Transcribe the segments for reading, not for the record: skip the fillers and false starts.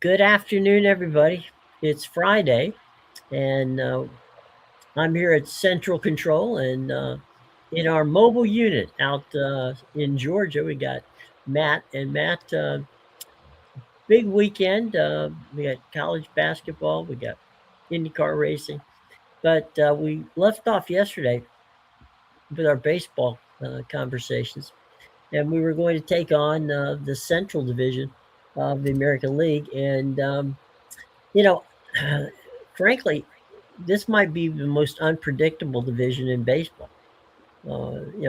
Good afternoon, everybody. It's Friday, and I'm here at Central Control, and in our mobile unit out in Georgia, we got Matt. And Matt, big weekend. We got college basketball, we got INDYCAR racing, but we left off yesterday with our baseball conversations, and we were going to take on the Central Division of the American League, and you know, frankly, this might be the most unpredictable division in baseball.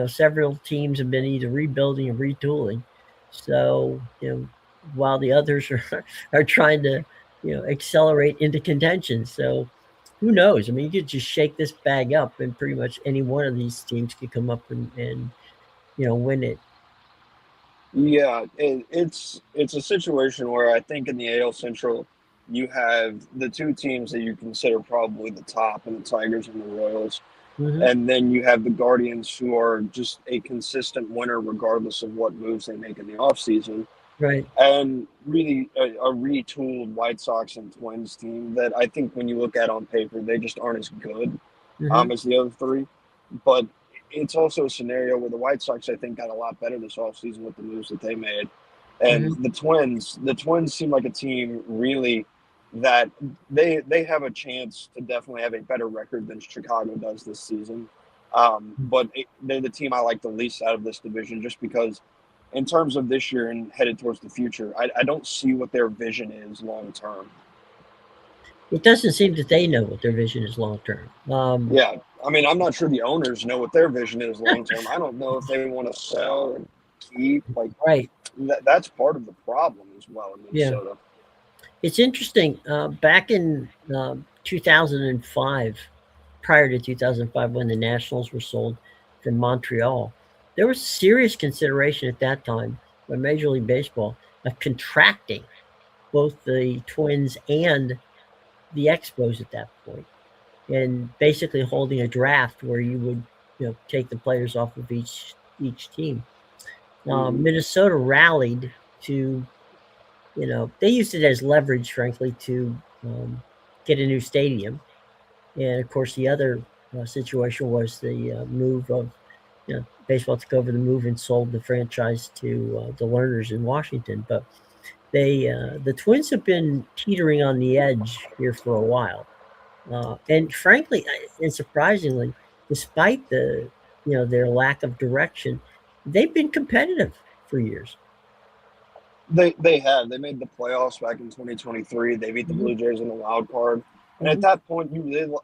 Several teams have been either rebuilding or retooling. So, while the others are trying to, accelerate into contention. So, who knows? I mean, you could just shake this bag up, and pretty much any one of these teams could come up and win it. Yeah, it's a situation where I think in the AL Central, you have the two teams that you consider probably the top, and the Tigers and the Royals, Hmm. and then you have the Guardians, who are just a consistent winner regardless of what moves they make in the offseason, Right. and really a retooled White Sox and Twins team that I think when you look at on paper, they just aren't as good Hmm. as the other three. But it's also a scenario where the White Sox, I think, got a lot better this offseason with the moves that they made. And Hmm. the Twins seem like a team really that they have a chance to definitely have a better record than Chicago does this season. They're the team I like the least out of this division, just because in terms of this year and headed towards the future, I don't see what their vision is long term. It doesn't seem that they know what their vision is long term. Yeah, I mean, I'm not sure the owners know what their vision is long term. I don't know if they want to sell and keep. Like Right. that's part of the problem as well in Yeah. Minnesota. It's interesting. Back in 2005, prior to 2005, when the Nationals were sold from Montreal, there was serious consideration at that time by Major League Baseball of contracting both the Twins and the Expos at that point, and basically holding a draft where you would, take the players off of each team. Mm-hmm. Minnesota rallied to, they used it as leverage, frankly, to get a new stadium. And of course, the other situation was the move of, baseball took over the move and sold the franchise to the Learners in Washington. But the Twins have been teetering on the edge here for a while, and frankly, and surprisingly, despite their lack of direction, they've been competitive for years. They made the playoffs back in 2023. They beat the Hmm. Blue Jays in the wild card, and at Hmm. that point,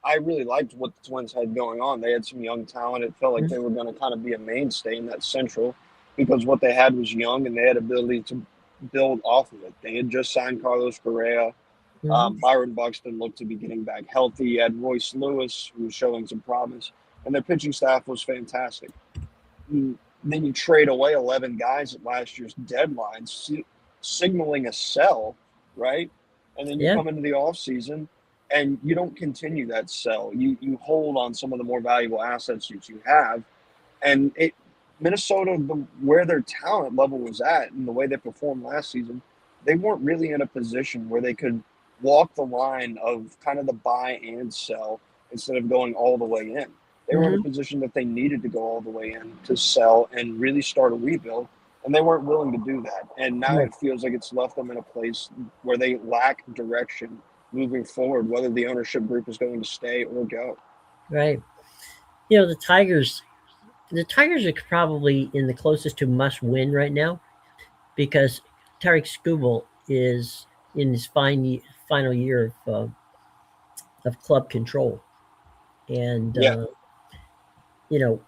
I really liked what the Twins had going on. They had some young talent. It felt like they Hmm. were going to kind of be a mainstay in that Central because what they had was young, and they had ability to build off of it. They had just signed Carlos Correa. Hmm. Byron Buxton looked to be getting back healthy. You had Royce Lewis, who was showing some promise, and their pitching staff was fantastic. Then you trade away 11 guys at last year's deadline, signaling a sell, right? And then you Yeah. come into the offseason and you don't continue that sell. You hold on some of the more valuable assets that you have. And Minnesota, where their talent level was at and the way they performed last season, they weren't really in a position where they could walk the line of kind of the buy and sell instead of going all the way in. They were in a Hmm. position that they needed to go all the way in to sell and really start a rebuild, and they weren't willing to do that. And now Right. it feels like it's left them in a place where they lack direction moving forward, whether the ownership group is going to stay or go. Right. You know, the Tigers. The Tigers are probably in the closest to must win right now because Tarek Skubal is in his final year of club control, and Yeah, you know,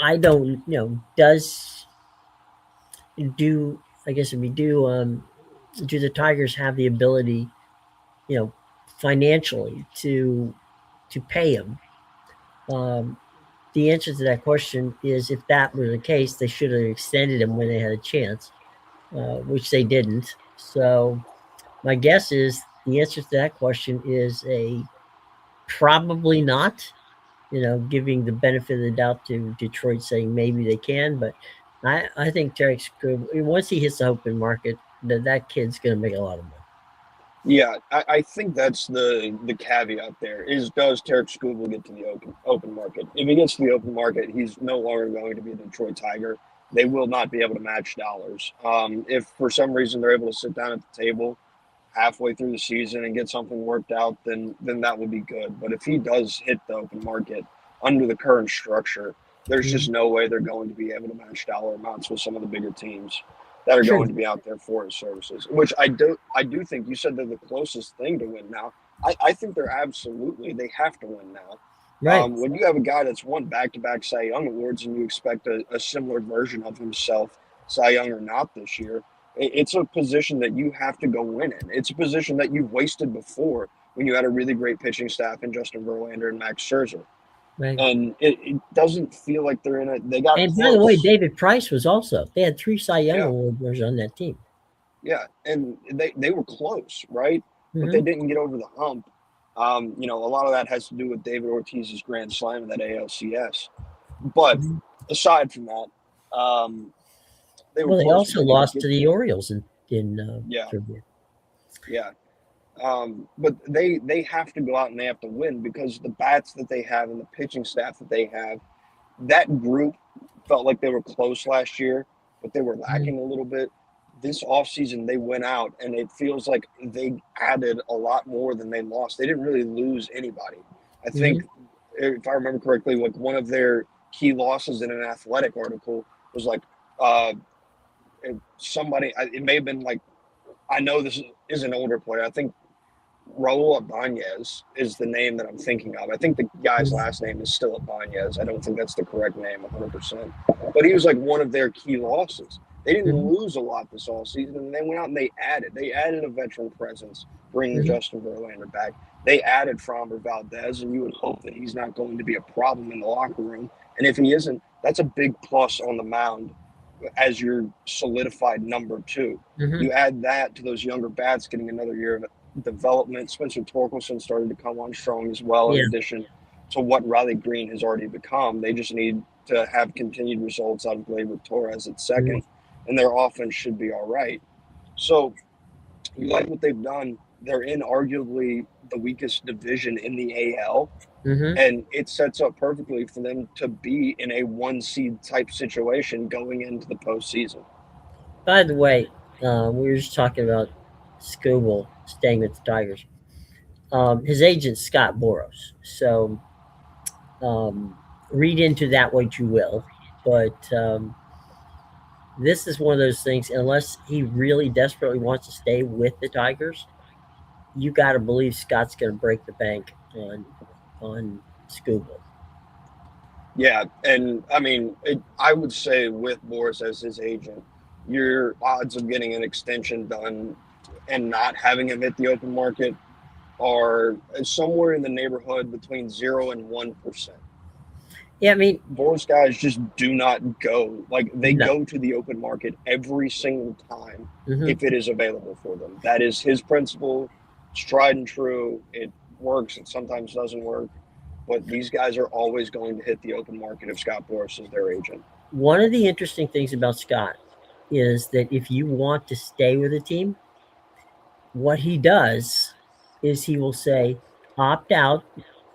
I don't, does do I guess if we do the Tigers have the ability, you know, financially to pay him? Um, the answer to that question is if that were the case, they should have extended him when they had a chance, which they didn't. So my guess is the answer to that question is a probably not. Giving the benefit of the doubt to Detroit, saying maybe they can, but I think Tarek's good. Once he hits the open market, that kid's going to make a lot of money. Yeah, I think that's the caveat there is does Tarek Skubal get to the open market? If he gets to the open market, he's no longer going to be a Detroit Tiger. They will not be able to match dollars. If for some reason they're able to sit down at the table halfway through the season and get something worked out, then that would be good. But if he does hit the open market under the current structure, there's Mhm. just no way they're going to be able to match dollar amounts with some of the bigger teams that are True. going to be out there for his services. Which I do think you said they're the closest thing to win now. I think they're absolutely they have to win now. Right. When you have a guy that's won back-to-back Cy Young awards and you expect a similar version of himself, Cy Young or not this year, it's a position that you have to go win in. It's a position that you've wasted before when you had a really great pitching staff in Justin Verlander and Max Scherzer. Right. And it doesn't feel like they're in it. They got And by the way, close. David Price was also. They had 3 Cy Young Yeah. Award winners on that team. Yeah. And they were close, right? But they Mhm. didn't get over the hump. A lot of that has to do with David Ortiz's grand slam in that ALCS. But Mhm. aside from that, they were Well, they close, but also they didn't lost get to the there. Orioles in Yeah. trivia. Yeah. But they have to go out and they have to win because the bats that they have and the pitching staff that they have, that group felt like they were close last year, but they were Mhm. lacking a little bit. This offseason, they went out and it feels like they added a lot more than they lost. They didn't really lose anybody. I think, Mhm. if I remember correctly, like one of their key losses in an athletic article was like uh, somebody, it may have been like, I know this is an older player. I think Raul Ibanez is the name that I'm thinking of. I think the guy's Mhm. last name is still Ibanez. I don't think that's the correct name 100%. But he was like one of their key losses. They didn't Mhm. lose a lot this all season, and they went out and they added. They added a veteran presence, bringing Mhm. Justin Verlander back. They added Framber Valdez, and you would hope that he's not going to be a problem in the locker room. And if he isn't, that's a big plus on the mound as your solidified number two. Mhm. You add that to those younger bats getting another year of development. Spencer Torkelson started to come on strong as well, in Yeah. addition to what Riley Green has already become. They just need to have continued results out of Gleyber Torres at Mhm. second, and their offense should be all right. So you like what they've done. They're in arguably the weakest division in the AL, Mhm. and it sets up perfectly for them to be in a one seed type situation going into the postseason. By the way, we were just talking about Scobel staying with the Tigers. His agent Scott Boros. So um, read into that what you will, but this is one of those things. Unless he really desperately wants to stay with the Tigers, you got to believe Scott's going to break the bank on Scobel. Yeah, and I mean, I would say with Boris as his agent, your odds of getting an extension done and not having him hit the open market are somewhere in the neighborhood between 0 and 1%. Yeah, I mean, Boris guys just do not go. Like they no. go to the open market every single time Hmm. if it is available for them. That is his principle. It's tried and true. It works. It sometimes doesn't work. But these guys are always going to hit the open market if Scott Boris is their agent. One of the interesting things about Scott is that if you want to stay with a team, what he does is he will say opt out.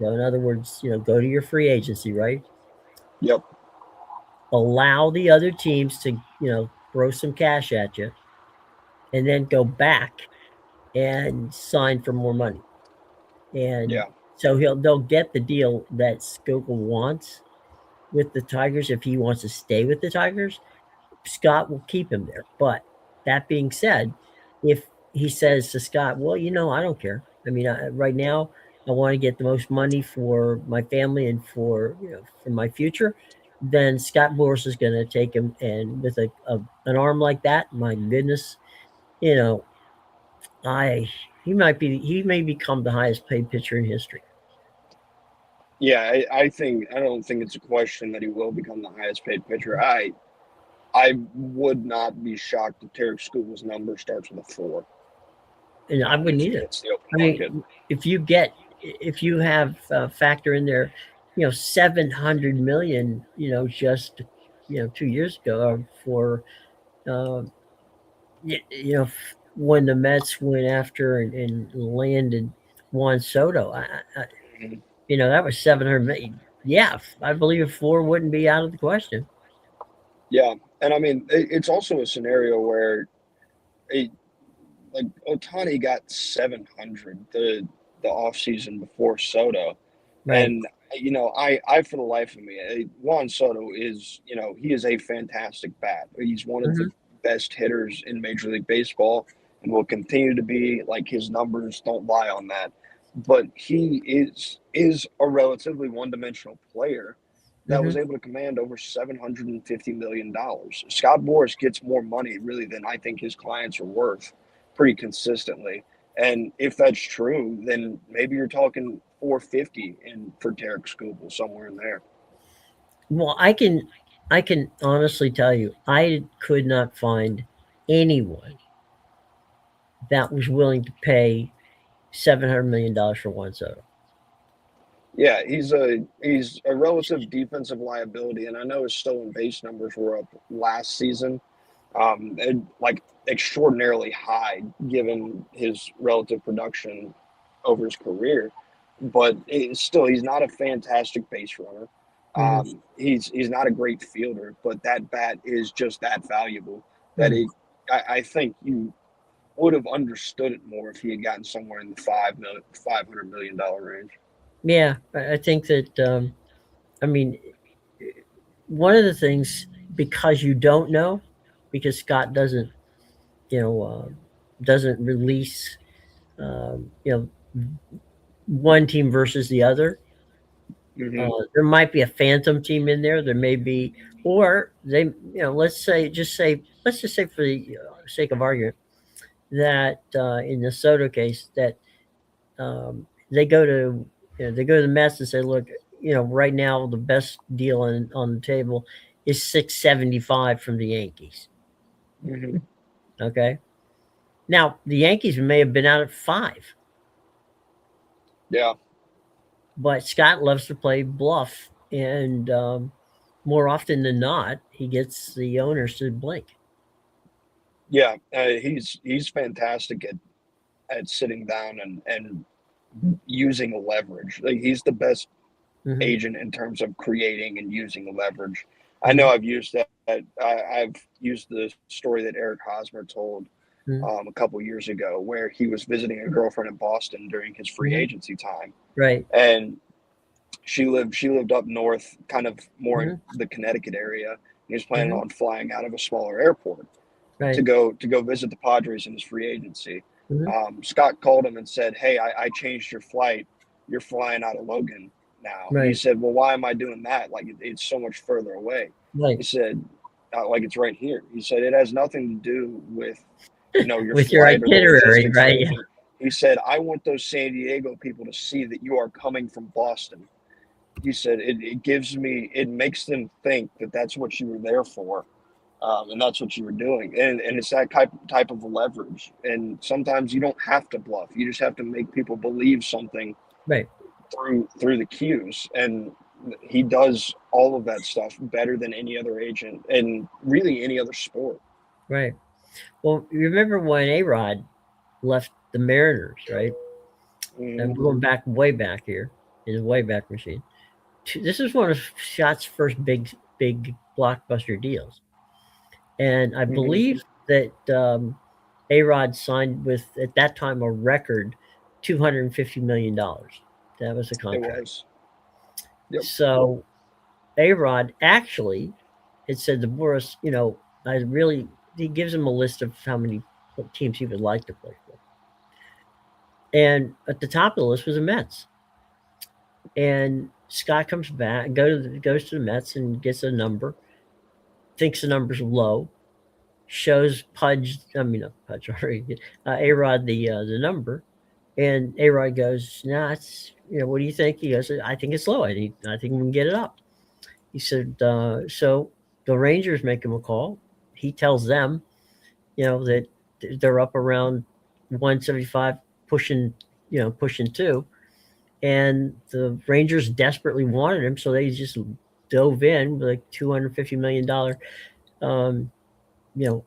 So in other words, go to your free agency, right? Yep. Allow the other teams to throw some cash at you, and then go back and sign for more money. And Yeah. so they'll get the deal that Scogle wants with the Tigers if he wants to stay with the Tigers. Scott will keep him there. But that being said, if he says to Scott, well, I don't care. I mean, right now, I want to get the most money for my family and for my future. Then Scott Boras is going to take him, and with an arm like that, my goodness, you know, I he may become the highest paid pitcher in history. Yeah, I don't think it's a question that he will become the highest paid pitcher. I would not be shocked if Tarek Scooble's number starts with a four And I wouldn't if he either. hits the open I market. mean, if you have factor in there, 700 million, just 2 years ago for uh, you know when the Mets went after and landed Juan Soto. Mhm. That was 700 million. Yeah, I believe four wouldn't be out of the question. Yeah, and I mean, it's also a scenario where a like Otani got 700 the offseason before Soto. Right. And I for the life of me, Juan Soto is, he is a fantastic bat. He's one of Hmm. the best hitters in Major League Baseball and will continue to be. Like, his numbers don't lie on that. But he is a relatively one-dimensional player that Hmm. was able to command over $750 million. Scott Boras gets more money really than I think his clients are worth pretty consistently. And if that's true, then maybe you're talking 450 in for Derek Scooble, somewhere in there. Well, I can honestly tell you, I could not find anyone that was willing to pay $700 million for Juan Soto. Yeah, he's a relative defensive liability, and I know his stolen base numbers were up last season, and like extraordinarily high given his relative production over his career. But still, he's not a fantastic base runner. Hmm. He's not a great fielder, but that bat is just that valuable that Hmm. I think you would have understood it more if he had gotten somewhere in the $500 million range. Yeah, I think that. I mean, one of the things, because you don't know, because Scott you know, uh, doesn't release, one team versus the other. Hmm. There might be a phantom team in there. There may be, or they, let's just say for the sake of argument, that in the Soto case, that they go to the Mets and say, look, right now the best deal on the table is 675 from the Yankees. Hmm. Okay, now the Yankees may have been out at five, Yeah, but Scott loves to play bluff, and more often than not, he gets the owners to blink. yeah, he's fantastic at sitting down and using leverage. Like, he's the best Hmm. agent in terms of creating and using leverage. I know Hmm. I've used that. I've used the story that Eric Hosmer told Hmm. a couple years ago, where he was visiting a girlfriend in Boston during his free Hmm. agency time, Right. and she lived up north, kind of more in Hmm. the Connecticut area. He was planning Hmm. on flying out of a smaller airport to Right. go visit the Padres in his free agency. Hmm. Scott called him and said, "Hey, I changed your flight. You're flying out of Logan now." And he Right. said, "Well, why am I doing that? Like, it's so much further away." He Right. said, "Like, it's right here." He said, "It has nothing to do with your With your flight or the itinerary, logistics of right? Yeah. anything." He said, "I want those San Diego people to see that you are coming from Boston." He said, "It gives me, it makes them think that that's what you were there for, and that's what you were doing." And it's that type of leverage. And sometimes you don't have to bluff. You just have to make people believe something Right. through the cues. And he does all of that stuff better than any other agent and really any other sport. Right. Well, you remember when A-Rod left the Mariners, right? Mm-hmm. And we're going back way back here in the Wayback Machine. This is one of Scott's first big blockbuster deals, and I Mm-hmm. believe that A-Rod signed with, at that time, a record $250 million. That was the It contract. was. Yep. So A-Rod actually had said to Boris, I really, he gives him a list of how many teams he would like to play for. And at the top of the list was the Mets. And Scott comes back, goes to the Mets and gets a number, thinks the number's low, shows Pudge, I mean, not Pudge, already, A-Rod the number. And A-Rod goes, nah, it's, what do you think? He goes, I think it's low. I think we can get it up. He said, so the Rangers make him a call. He tells them, that they're up around 175, pushing two. And the Rangers desperately wanted him, so they just dove in with like $250 million um,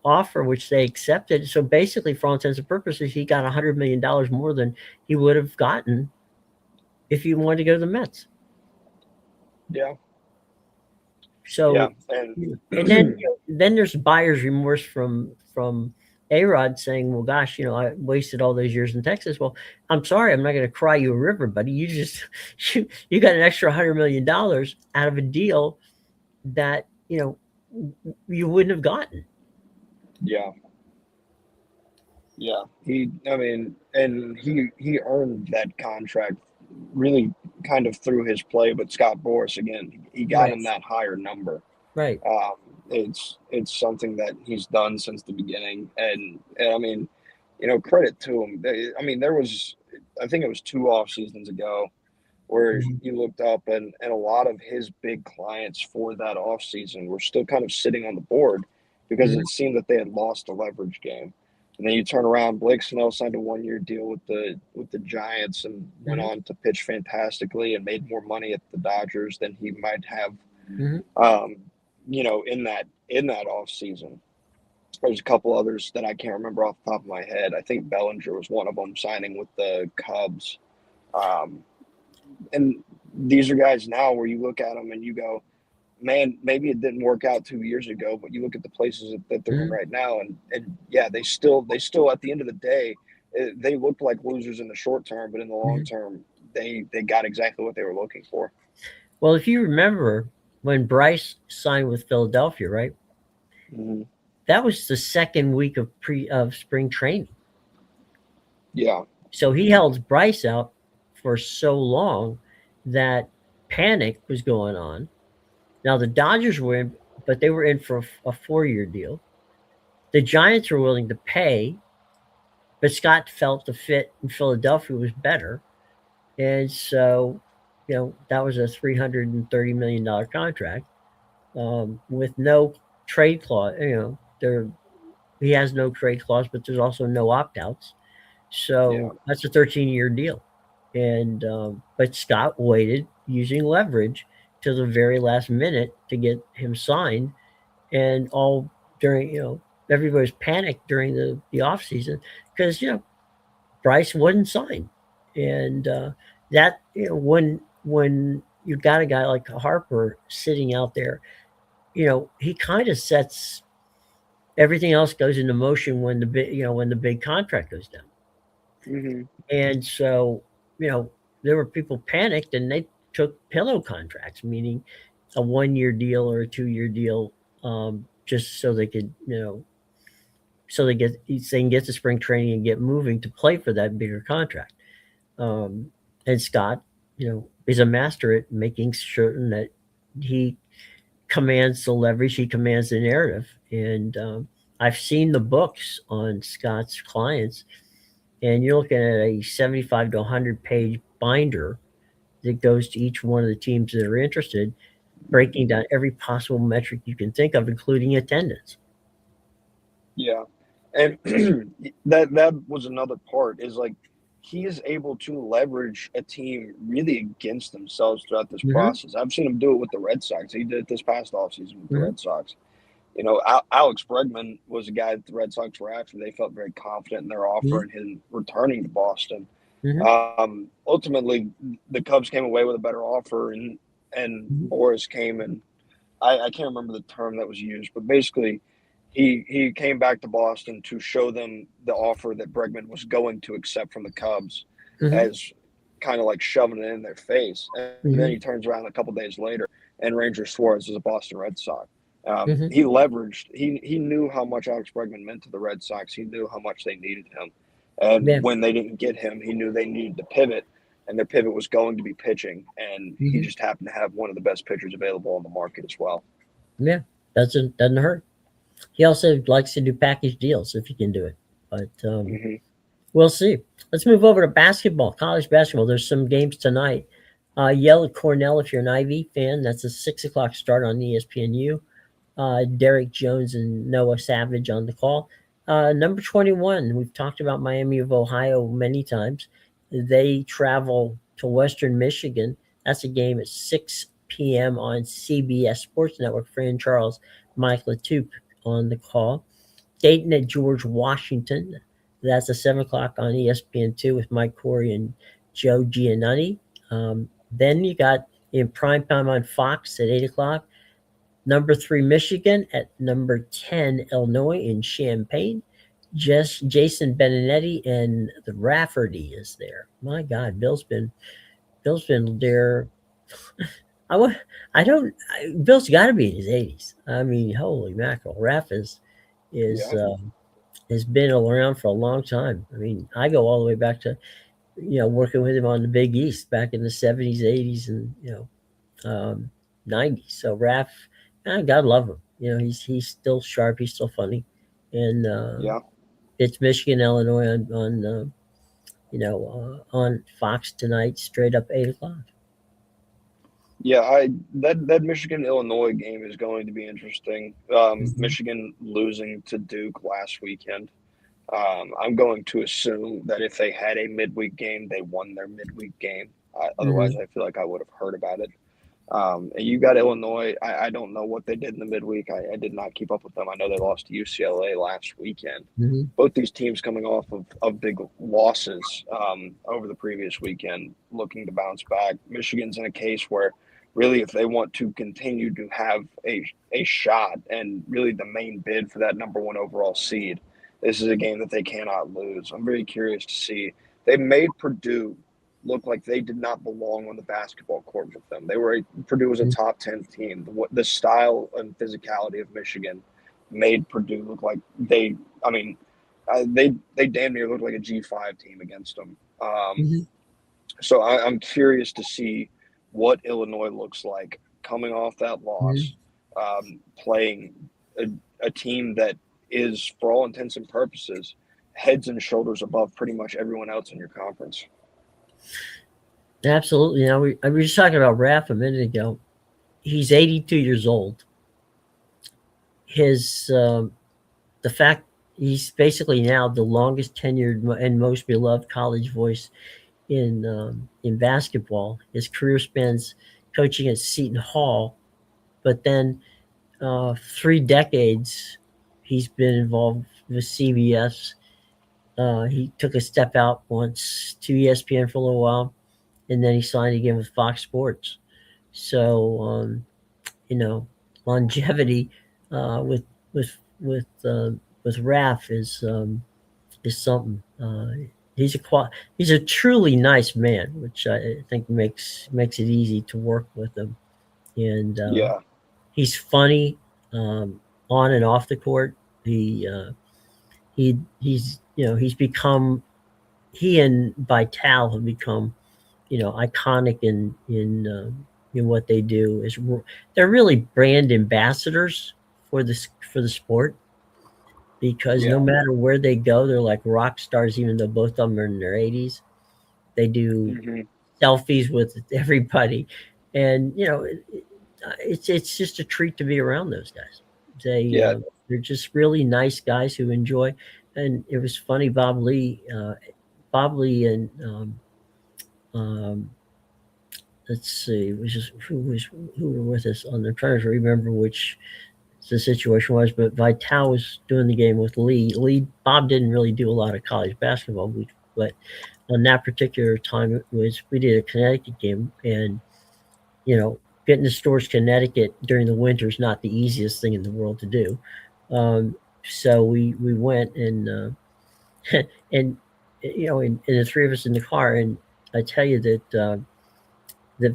offer, which they accepted. So basically, for all intents and purposes, he got $100 million more than he would have gotten if he wanted to go to the Mets. Yeah. Yeah. So, and then there's buyer's remorse from A-Rod saying, "Well, gosh, I wasted all those years in Texas." Well, I'm sorry, I'm not going to cry you a river, buddy. You just you got an extra $100 million out of a deal that you wouldn't have gotten. Yeah. Yeah. I mean, and he earned that contract really kind of through his play, but Scott Boras, again, he got Right. him that higher number. Right. Um, it's something that he's done since the beginning, and I mean, credit to him. I mean, I think it was 2 off seasons ago, where Mhm. you looked up and a lot of his big clients for that off season were still kind of sitting on the board because Mhm. it seemed that they had lost a leverage game. And then you turn around, Blake Snell signed a 1 year deal with the Giants and went Mhm. on to pitch fantastically and made more money at the Dodgers than he might have, Mhm. um, in that off season. There's a couple others that I can't remember off the top of my head. I think Bellinger was one of them signing with the Cubs. Um, and these are guys now where you look at them and you go, man, maybe it didn't work out 2 years ago, but you look at the places that they're in Mhm. right now, and yeah, they still at the end of the day, they looked like losers in the short term, but in the long Mhm. term, they got exactly what they were looking for. Well, if you remember when Bryce signed with Philadelphia, right? Hmm. That was the second week of spring training. Yeah. So he held Bryce out for so long that panic was going on. Now the Dodgers were in, but they were in for a 4-year deal. The Giants were willing to pay, but Scott felt the fit in Philadelphia was better, and so that was a $330 million contract with no trade clause. There he has no trade clause, but there's also no opt outs. Yeah. So that's a 13-year deal. And but Scott waited using leverage till the very last minute to get him signed, and all during everybody was panicked during the off season because Bryce wasn't signed, and that when you got a guy like Harper sitting out there, he kind of sets everything else goes into motion when the big contract goes down. Hmm. And so, you know, there were people panicked and they took pillow contracts, meaning a 1-year deal or a 2-year deal, just so they could, so they can get to spring training and get moving to play for that bigger contract. Um, and Scott, is a master at making certain that he commands the leverage, he commands the narrative. And I've seen the books on Scott's clients, and you're looking at a 75 to 100-page binder that goes to each one of the teams that are interested, breaking down every possible metric you can think of, including attendance. Yeah. And that was another part is like he is able to leverage a team really against themselves throughout this Mm-hmm. process. I've seen him do it with the Red Sox. He did it this past offseason with the Mm-hmm. Red Sox. Alex Bregman was a guy that the Red Sox were after. They felt very confident in their offer and him returning to Boston. Mm-hmm. Ultimately, the Cubs came away with a better offer, and Mm-hmm. Boras came and I can't remember the term that was used, but basically, he came back to Boston to show them the offer that Bregman was going to accept from the Cubs, Mm-hmm. as kind of like shoving it in their face. And then he Mm-hmm. turns around a couple days later, and Ranger Suarez is a Boston Red Sox. Mm-hmm. He leveraged. He knew how much Alex Bregman meant to the Red Sox. He knew how much they needed him, and Yeah. when they didn't get him, he knew they needed to pivot, and their pivot was going to be pitching. And he Mm-hmm. just happened to have one of the best pitchers available on the market as well. Yeah. Doesn't hurt. He also likes to do package deals if he can do it. But Hmm. we'll see. Let's move over to basketball, college basketball. There's some games tonight. Yale at Cornell if you're an Ivy fan. That's a 6 o'clock start on ESPNU. Derek Jones and Noah Savage on the call. Number 21, we've talked about Miami of Ohio many times. They travel to Western Michigan. That's a game at 6 p.m. on CBS Sports Network. Fran Charles, Mike Latupe on the call. Dayton at George Washington. That's at 7 o'clock on ESPN2 with Mike Corey and Joe Giannucci. Then you got in prime time on Fox at 8 o'clock. Number 3 Michigan at number 10 Illinois in Champaign. Jason Benedetti and the Rafferty is there. My God, Bill's been there. I wa- I don't. Bill's got to be in his 80s. I mean, holy mackerel! Raf is Yeah, has been around for a long time. I mean, I go all the way back to working with him on the Big East back in the 70s, 80s, and 90s. So Raf, God love him. He's still sharp. He's still funny, and yeah, it's Michigan, Illinois on Fox tonight, straight up 8 o'clock. yeah. I that Michigan Illinois game is going to be interesting. Mm-hmm. Michigan losing to Duke last weekend. I'm going to assume that if they had a midweek game, they won their midweek game. Otherwise, Mm-hmm. I feel like I would have heard about it. And you got Illinois. I don't know what they did in the midweek. I did not keep up with them. I know they lost to UCLA last weekend. Mm-hmm. Both these teams coming off of big losses over the previous weekend, looking to bounce back. Michigan's in a case where really, if they want to continue to have a shot and really the main bid for that number one overall seed, this is a game that they cannot lose. I'm very curious to see. They made Purdue look like they did not belong on the basketball court with them. Purdue was a top 10 team. The style and physicality of Michigan made Purdue look like I mean, they damn near looked like a G5 team against them. Mm-hmm. So I'm curious to see what Illinois looks like coming off that Mm-hmm. loss, playing a team that is, for all intents and purposes, heads and shoulders above pretty much everyone else in your conference. Absolutely. I was just talking about Raf a minute ago. He's 82 years old. His The fact he's basically now the longest tenured and most beloved college voice in basketball. His career spans coaching at Seton Hall, but then 3 decades he's been involved with CBS. He took a step out once to ESPN for a little while, and then he signed again with Fox Sports. So you know, longevity with with with uh, with Raf is something. He's he's a truly nice man, which I think makes it easy to work with him. And Yeah, he's funny on and off the court. He's become he and Vital have become iconic in what they do. They're really brand ambassadors for the sport, because no yeah, matter where they go, they're like rock stars. Even though both of them are in their 80s, they do hmm selfies with everybody, and it's just a treat to be around those guys. They yeah, they're just really nice guys who enjoy. And it was funny, Bob Lee, and um, let's see, it was just who were with us on. I'm trying to remember which the situation was, but Vital was doing the game with Lee. Bob didn't really do a lot of college basketball, but on that particular time, we did a Connecticut game, and getting to Stores, Connecticut during the winter is not the easiest thing in the world to do. So we went, and and the three of us in the car, and I tell you that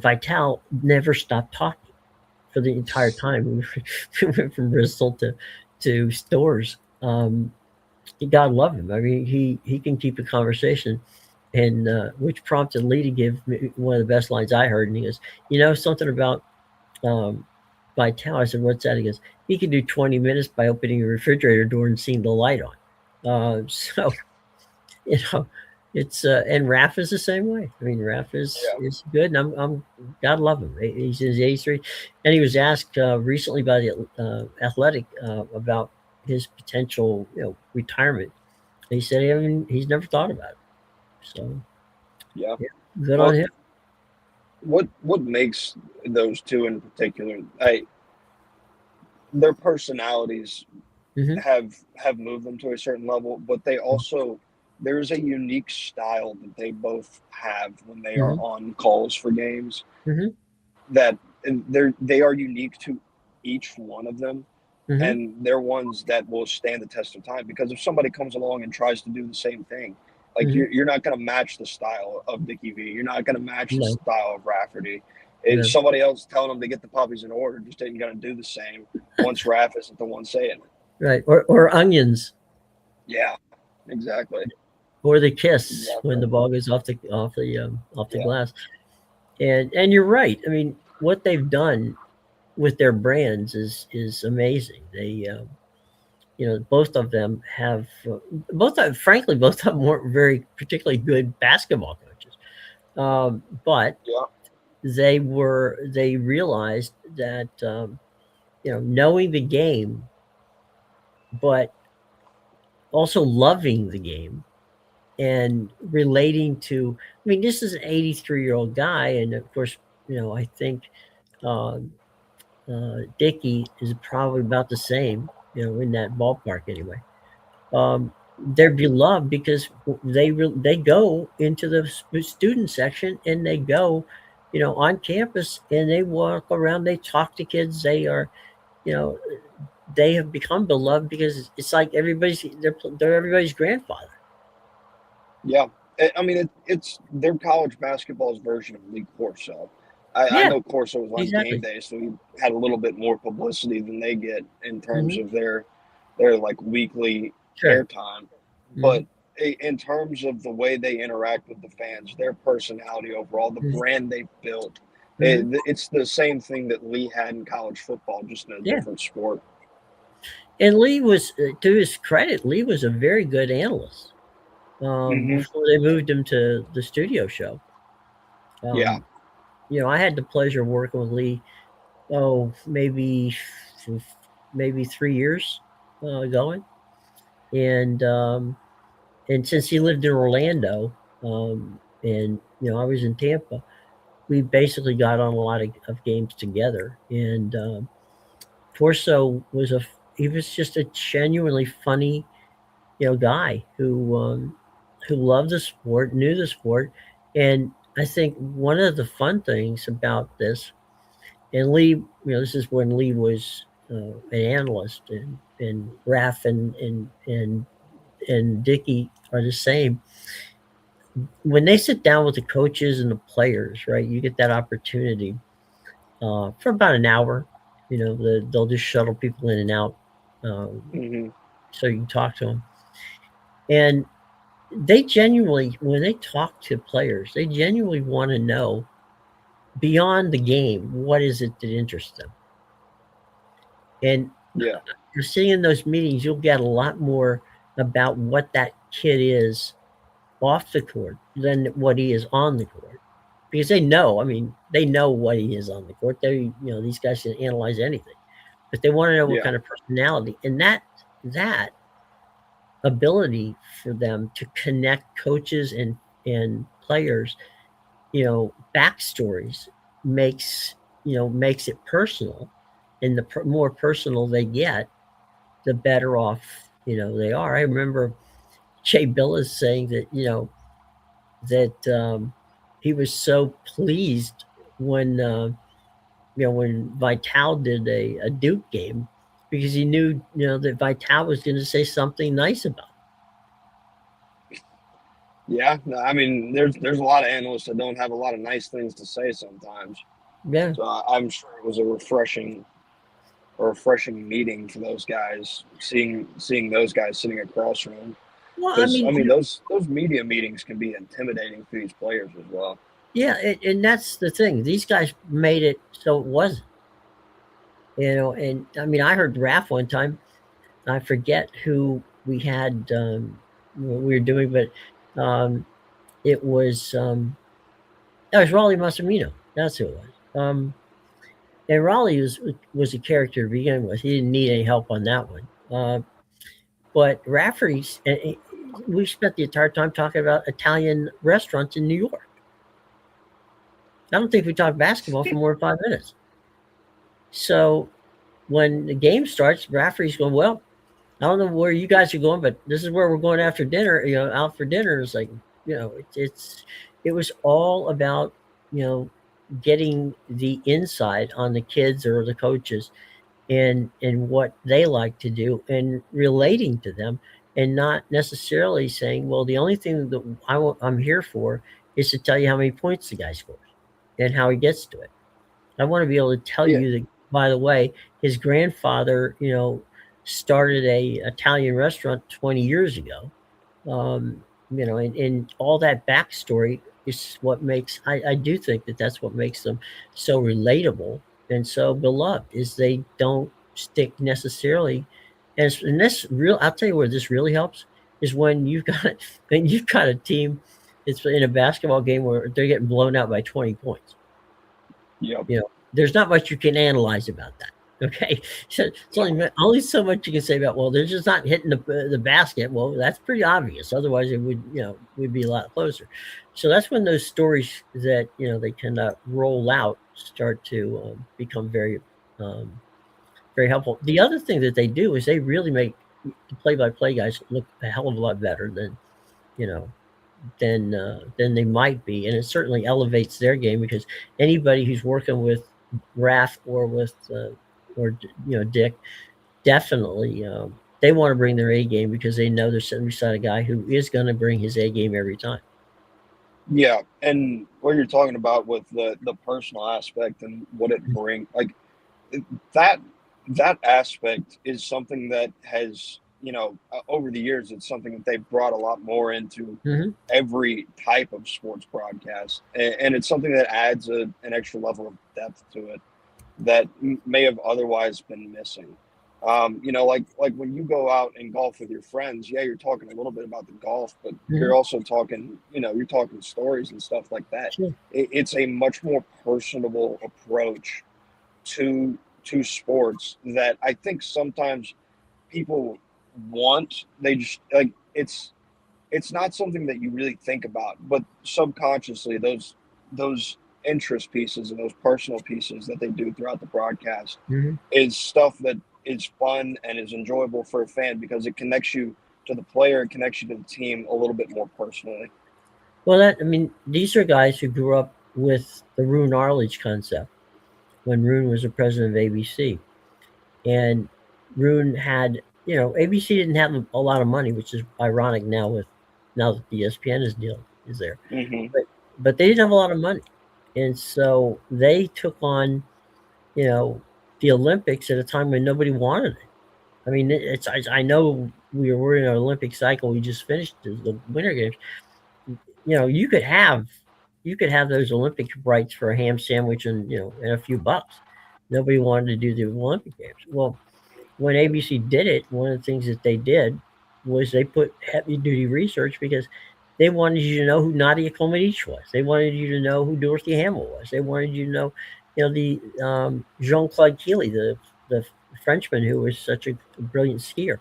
Vital never stopped talking for the entire time. We went from Bristol to Stores. God love him. I mean, he can keep a conversation, and which prompted Lee to give me one of the best lines I heard. And he goes, something about um, Vital. I said, "What's that?" He goes, "He can do 20 minutes by opening a refrigerator door and seeing the light on." So you know, it's and Raf is the same way. I mean, Raf yeah, is good, and I'm God love him. He's in his 83, and he was asked recently by the Athletic about his potential retirement. He said he's never thought about it. So yeah. yeah, good on Well, him. what makes those two in particular? Their personalities Mhm. have moved them to a certain level, but they also there's a unique style that they both have when they are Mhm. on calls for games Mhm. that they are unique to each one of them, Mhm. and they're ones that will stand the test of time, because if somebody comes along and tries to do the same thing, like Mhm. you're not going to match the style of Dickie V. You're not going to match the No. style of Rafferty. If No. somebody else telling them to get the puppies in order just ain't going to do the same once Raph isn't the one saying it. Right. Or onions, Yeah, exactly. or the kiss when Exactly. the ball goes off the Yeah. glass. And you're right. I mean, what they've done with their brands is amazing. They both of them have frankly both of them weren't very particularly good basketball coaches, but Yeah. they realized that knowing the game, but also loving the game and relating to. I mean, this is an 83-year-old guy, and of course, I think um, Dickey is probably about the same, in that ballpark anyway. They're beloved because they go into the student section, and they go, on campus, and they walk around. They talk to kids. You know, they have become beloved because it's like they're everybody's grandfather. Yeah. I mean, it's their college basketball's version of Lee Corso. I Yeah, know Corso was on game exactly. day, so he had a little bit more publicity than they get in terms Hmm. of their like weekly Sure. airtime. Hmm. But in terms of the way they interact with the fans, their personality overall, the Hmm. brand they've built, Hmm. it's the same thing that Lee had in college football, just in a Yeah. different sport. And Lee was, to his credit, Lee was a very good analyst. Hmm. Before they moved him to the studio show. Yeah. Um, I had the pleasure of working with Lee. Oh, maybe 3 years going, and since he lived in Orlando, and I was in Tampa, we basically got on a lot of games together. And Corso he was just a genuinely funny, guy who loved the sport, knew the sport. And I think one of the fun things about this, and Lee, this is when Lee was an analyst, and Raph and Dickey are the same. When they sit down with the coaches and the players, right, you get that opportunity for about an hour. They'll just shuttle people in and out, um, Hmm. so you can talk to them. And they genuinely, when they talk to players, they genuinely want to know, beyond the game, what is it that interests them. And Yeah. you're seeing in those meetings, you'll get a lot more about what that kid is off the court than what he is on the court. Because they know, I mean, they know what he is on the court. These guys can analyze anything, but they want to know what Yeah. kind of personality, and that ability for them to connect coaches and players, backstories, makes it personal. And the more personal they get, the better off they are. I remember Jay Billis saying that he was so pleased when when Vital did a Duke game, because he knew that Vital was going to say something nice about Yeah, no, I mean, there's a lot of analysts that don't have a lot of nice things to say sometimes. him. Yeah. So I'm sure it was a refreshing meeting for those guys, seeing those guys sitting across from them. Well, I Because I mean, mean, those media meetings can be intimidating for these players as well. yeah, and that's the thing. These guys made it so it wasn't. And I mean, I heard Raph one time. I forget who we had, what we were doing, but um, it was that was Raleigh Massimino. That's who it was. And Raleigh was a character to begin with. He didn't need any help on that one. But Rafferty's, we spent the entire time talking about Italian restaurants in New York. I don't think we talked basketball for more than 5 minutes. So when the game starts, Rafferty's going, well, I don't know where you guys are going, but this is where we're going after dinner. Out for dinner. It's like it was all about getting the inside on the kids or the coaches and what they like to do and relating to them, and not necessarily saying, well, the only thing that I'm here for is to tell you how many points the guy scores and how he gets to it. I want to be able to tell Yeah, you that, by the way, his grandfather, started a Italian restaurant 20 years ago. Um, and all that backstory is what makes, I do think that that's what makes them so relatable and so beloved, is they don't stick necessarily. And this real, I'll tell you where this really helps is when you've got when you've got a team that's in a basketball game where they're getting blown out by 20 points. yep, There's not much you can analyze about that. Okay, so it's no, only so much you can say about, well, they're just not hitting the basket. Well, that's pretty obvious. Otherwise, it would would be a lot closer. So that's when those stories that they can roll out start to become um, very helpful. The other thing that they do is they really make the play-by-play guys look a hell of a lot better you know than they might be, and it certainly elevates their game because anybody who's working with Raph or with or Dick, definitely they want to bring their A game because they know they're sitting beside a guy who is going to bring his A game every time. yeah. And what you're talking about with the personal aspect and what it brings, like that that aspect is something that has over the years, it's something that they've brought a lot more into Hmm. every type of sports broadcast, and it's something that adds an extra level of depth to it that may have otherwise been missing. Like when you go out and golf with your friends, yeah, you're talking a little bit about the golf, but Hmm. you're also talking, you're talking stories and stuff like that. Sure. It's a much more personable approach to sports that I think sometimes people want. They just like it's not something that you really think about, but subconsciously those interest pieces and those personal pieces that they do throughout the broadcast Hmm. is stuff that is fun and is enjoyable for a fan because it connects you to the player, it connects you to the team a little bit more personally. Well, these are guys who grew up with the Roone Arledge concept when Roone was the president of ABC. And Roone had, ABC didn't have a lot of money, which is ironic now that the ESPN deal is there, Hmm. but they didn't have a lot of money, and so they took on, you know, the Olympics at a time when nobody wanted it. I mean, I know we're in an Olympic cycle. We just finished the Winter Games. You could have those Olympic rights for a ham sandwich and a few bucks. Nobody wanted to do the Olympic Games. Well, when ABC did it, one of the things that they did was they put heavy duty research because they wanted you to know who Nadia Comaneci was. They wanted you to know who Dorothy Hamill was. They wanted you to know, the Jean Claude Keely, the Frenchman who was such a brilliant skier.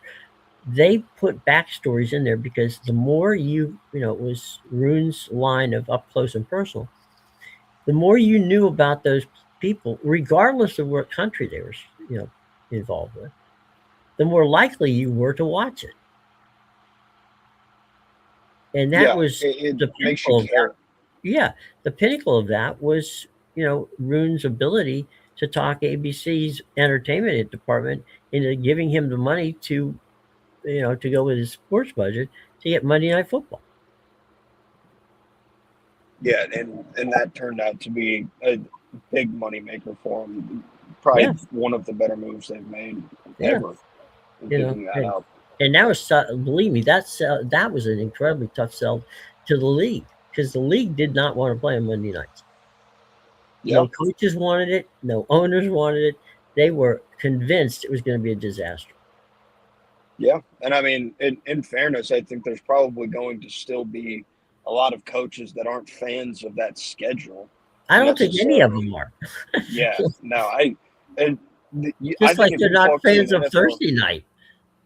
They put backstories in there because the more it was Rune's line of up close and personal. The more you knew about those people, regardless of what country they were, you know, involved with, the more likely you were to watch it. And that Yeah, was it the makes you pinnacle of that. care. Yeah, the pinnacle of that was, Rune's ability to talk ABC's entertainment department into giving him the money to go with his sports budget to get Monday Night Football. Yeah, and that turned out to be a big money maker for them. Yeah, Probably one of the better moves they've made yeah, ever in you know, picking that and up. and that was believe me, that was an incredibly tough sell to the league because the league did not want to play on Monday nights. Yeah, No coaches wanted it. No owners wanted it. They were convinced it was going to be a disaster. yeah, and I mean, in fairness, I think there's probably going to still be a lot of coaches that aren't fans of that schedule I don't think any of them necessarily. are. Yeah, no, and I Just think like if they're you not talk to an fans of NFL, Thursday night.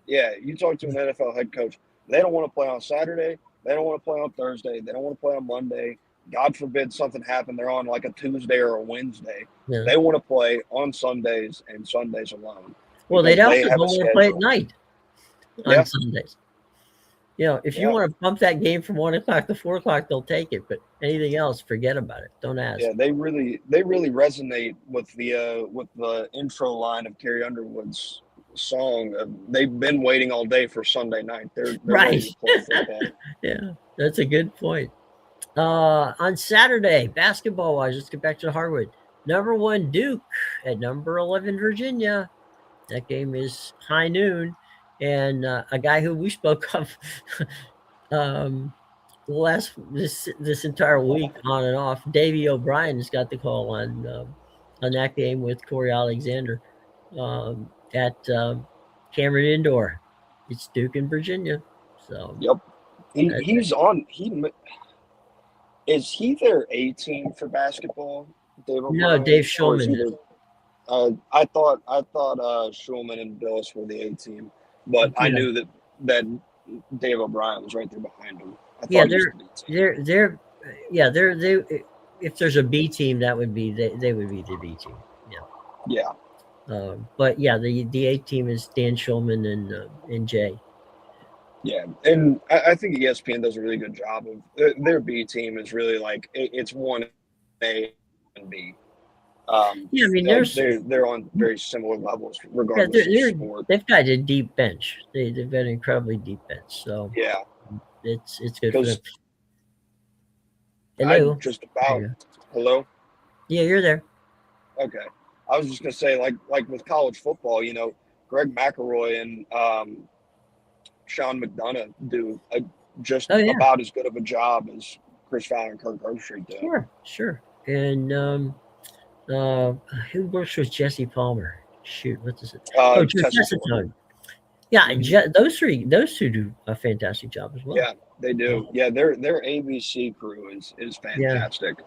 yeah, you talk to an NFL head coach, they don't want to play on Saturday. They don't want to play on Thursday. They don't want to play on Monday. God forbid something happened. They're on like a Tuesday or a Wednesday. Yeah. They want to play on Sundays and Sundays alone Well, they'd because they also have a don't want to play at schedule. night. on Yeah, Sundays. You know, if you yeah, want to bump that game from 1 o'clock to 4 o'clock, they'll take it. But anything else, forget about it. Don't ask. yeah. They really resonate with the intro line of Carrie Underwood's song. They've been waiting all day for Sunday night. They're ready Right. to play football. Yeah, that's a good point. On Saturday, basketball wise, let's get back to the hardwood. Number one Duke at number 11 Virginia. That game is high noon, and a guy who we spoke of um, last this entire week on and off, Davey O'Brien has got the call on that game with Corey Alexander at Cameron Indoor. It's Duke and Virginia, so Yep. He that, he's on. Is he their A team for basketball, Dave no, Dave O'Brien, or is Schulman he is. their? I thought Schulman and Billis were the A team, but I Yeah, knew that Dave O'Brien was right there behind him. I yeah, thought he was the B team. yeah, they. If there's a B team, that would be they would be the B team. Yeah, Yeah, but yeah, the A team is Dan Schulman and Jay. yeah, and I think ESPN does a really good job of their B team is really like it's one A and B. Yeah, I mean Like there's they're on very similar levels yeah regardless of sport. they've got a deep bench. They've got an incredibly deep bench, so Yeah, it's good for them. because I Hello, just there about you go. hello. Yeah, you're there. Okay. I was just gonna say, like with college football, Greg McElroy and Sean McDonough do just Oh yeah, about as good of a job as Chris Fowler and Kirk Herbstreit do. sure. And uh, who works with Jesse Palmer? Shoot, what is it? Oh, Joe Tessitore. Tessitone. Yeah, Hmm. those two do a fantastic job as well. Yeah, they Uh, do. Yeah, their ABC crew is yeah. fantastic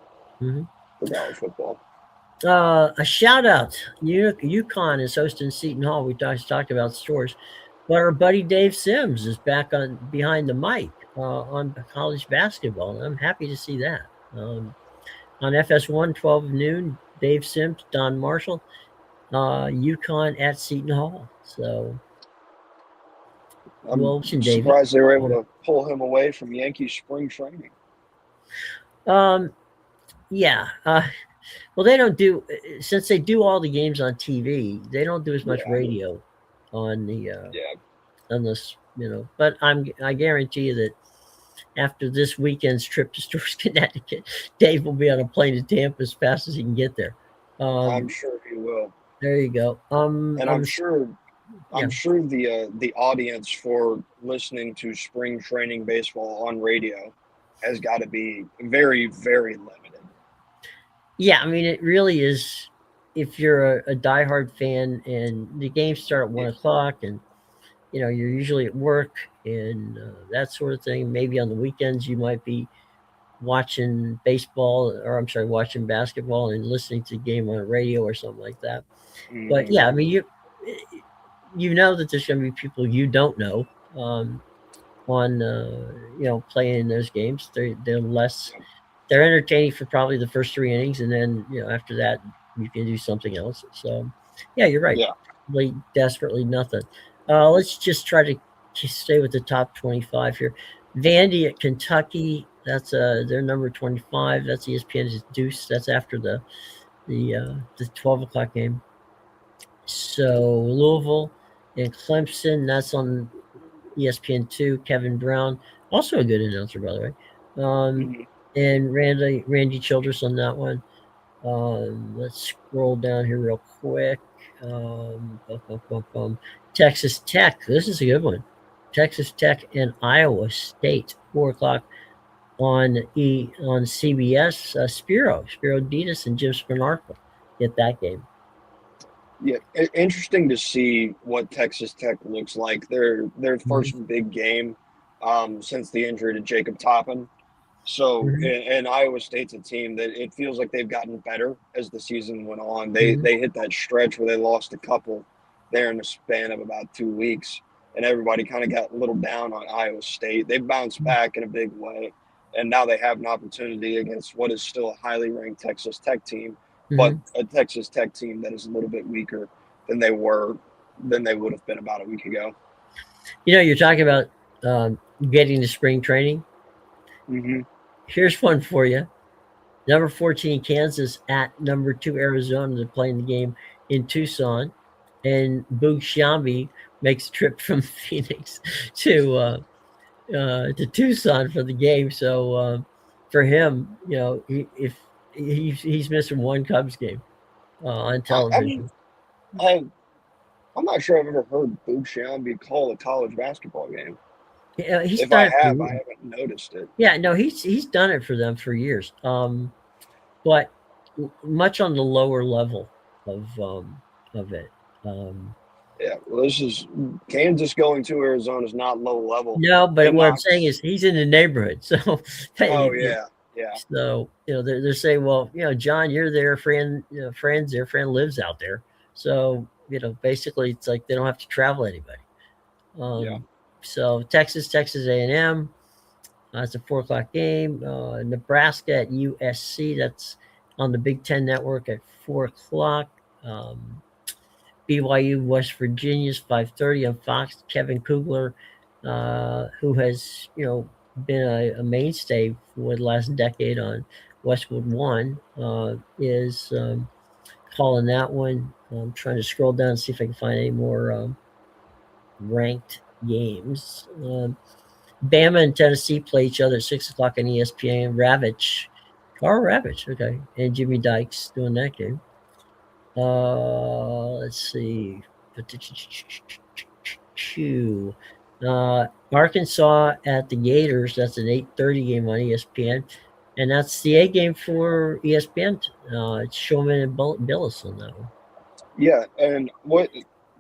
Mhm. for college football. A shout out. UConn is hosting Seton Hall. We talked about stores, but our buddy Dave Sims is back on behind the mic on college basketball, and I'm happy to see that. On FS1, 12 noon, Dave Sims, Don Marshall, UConn at Seton Hall. So, I'm well, listen, Davey. surprised they were able Um, to pull him away from Yankee spring training. um, yeah. Well, they don't do since they do all the games on TV. They don't do as much Yeah, radio on the yeah. on this, But I guarantee you that after this weekend's trip to Stores, Connecticut, Dave will be on a plane to Tampa as fast as he can get there. I'm Um, sure he will, there you go. and I'm Yeah, sure the audience for listening to spring training baseball on radio has got to be very, very limited. yeah. I mean, it really is. If you're a diehard fan and the games start at 1 o'clock, and you're usually at work and that sort of thing. Maybe on the weekends you might be watching baseball, or I'm sorry, watching basketball and listening to the game on the radio or something like that. But Hmm. yeah, I mean, you know that there's going to be people you don't know um, on playing in those games. They're entertaining for probably the first three innings, and then after that you can do something else. So yeah, you're right. Yeah, Really, desperately nothing. Let's just try to stay with the top 25 here. Vandy at Kentucky. That's their number 25. That's ESPN's Deuce. That's after the 12 o'clock game. So Louisville and Clemson. That's on ESPN2. Kevin Brown, also a good announcer, by the way. hmm, And Randy Childress on that one. Let's scroll down here real quick. Bum, bum, bum, bum. Texas Tech. This is a good one. Texas Tech and Iowa State. 4 o'clock on CBS. Spiro Ditas and Jim Spanarkel get that game. yeah. Interesting to see what Texas Tech looks like. Their Mhm, first big game since the injury to Jacob Toppin. So, mhm, and Iowa State's a team that it feels like they've gotten better as the season went on. They mhm, they hit that stretch where they lost a couple there in the span of about 2 weeks, and everybody kind of got a little down on Iowa State. They bounced back in a big way, and now they have an opportunity against what is still a highly ranked Texas Tech team, but mhm. a Texas Tech team that is a little bit weaker than they would have been about a week ago. You're talking about getting to spring training. Hmm. Here's one for you. Number 14, Kansas at number 2, Arizona. They're playing the game in Tucson. And Boog Sciambi makes a trip from Phoenix to Tucson for the game. So for him, if he's missing one Cubs game on I mean, television. I, I'm not sure I've ever heard Boog Sciambi call a college basketball game. Yeah, he's If I done it for have, I years. haven't noticed it. Yeah, no, he's done it for them for years. But much on the lower level of it. Um, Yeah, well, this is Kansas going to Arizona is not low level. no, They but what I'm saying knocked. is he's in the neighborhood. So, Oh yeah, yeah, they're saying, well, John, you're there, Fran, Fran's there, Fran lives out there. So, basically, it's like they don't have to travel anybody. yeah, Um, so Texas A&M. It's a 4 o'clock game. Nebraska at USC. That's on the Big Ten Network at 4 o'clock. Um, BYU West Virginia is 5:30 on Fox. Kevin Kugler, who has been a mainstay for the last decade on Westwood One, is calling that one. I'm trying to scroll down and see if I can find any more ranked games. Bama and Tennessee play each other at 6 o'clock on ESPN. Carl Ravitch, okay, and Jimmy Dykes doing that game. Let's see. Arkansas at the Gators. That's an 8:30 game on ESPN, and that's the A game for ESPN. It's Showman and Billis on that one. yeah. And what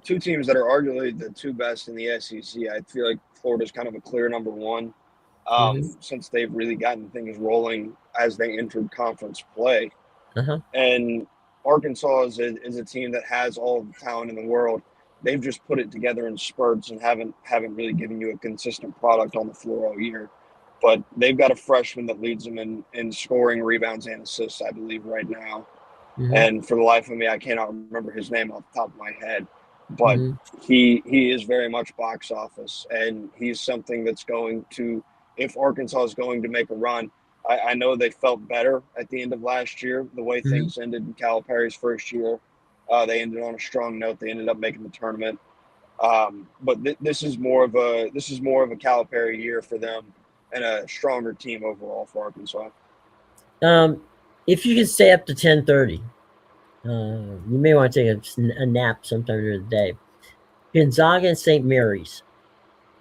two teams that are arguably the two best in the SEC? I feel like Florida's kind of a clear number one, Mm-hmm. since they've really gotten things rolling as they entered conference play. Uh-huh. And Arkansas is a team that has all the talent in the world. They've just put it together in spurts and haven't really given you a consistent product on the floor all year. But they've got a freshman that leads them in scoring, rebounds, and assists, I believe, right now. Mm-hmm. And for the life of me, I cannot remember his name off the top of my head. But Mm-hmm. he is very much box office, and he's something that's going to, if Arkansas is going to make a run. I know they felt better at the end of last year, the way Mm-hmm. things ended in Calipari's first year. They ended on a strong note. They ended up making the tournament. But this is more of a Calipari year for them, and a stronger team overall for Arkansas. If you can stay up to 10:30, you may want to take a nap sometime during the day. Gonzaga and St. Mary's.